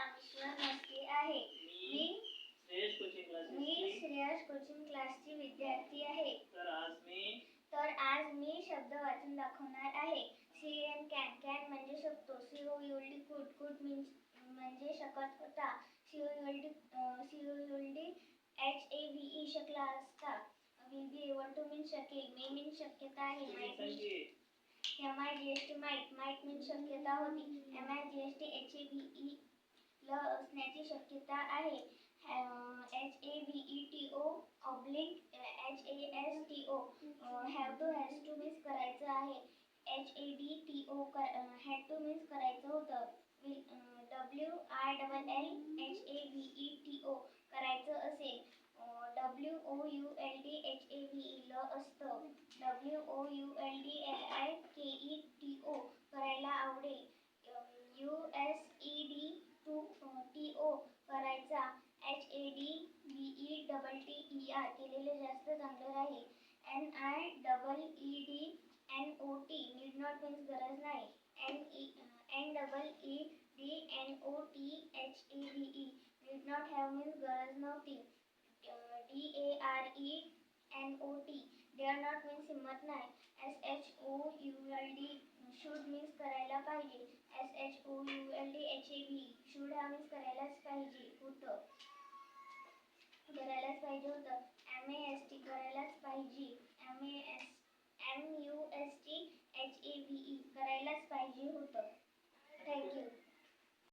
रामेश्वर नसके आहे. मी श्रेयस कोचिंग क्लासची विद्यार्थी आहे. तर आज मी शब्द वाचून दाखवणार आहे. CN कॅन म्हणजे शकतो. COULD कुट म्हणजे शकत होता. COULD HAVE शकला असता. Will be able to mean शकेल. May mean शक्यता आहे. MIGST might mean शक्यता होती. MIGST HAVE ल असण्याची शक्यता आहे. HAVETO HASTO have to has to means करायचं आहे. HADTO had to means करायचं होतं. WILLHAVETO करायचं असेल. WOULDHAVE ल असतं. WOULDLIKETO करायला आवडेल. USEDTO करायचा. HADVETTER केलेले जास्त चांगले राहील. NIEDNOT need not means गरज नाही. NEEDNOTHAVE need not have means गरज नव्हती. DARENOT dare not means हिम्मत नाही. SHOULD should means करायला पाहिजे. SHOULDHAVE should have means करायलाच पाहिजे होतं. MAST करायलाच पाहिजे. MUSTHAVE करायलाच पाहिजे होतं. थँक्यू.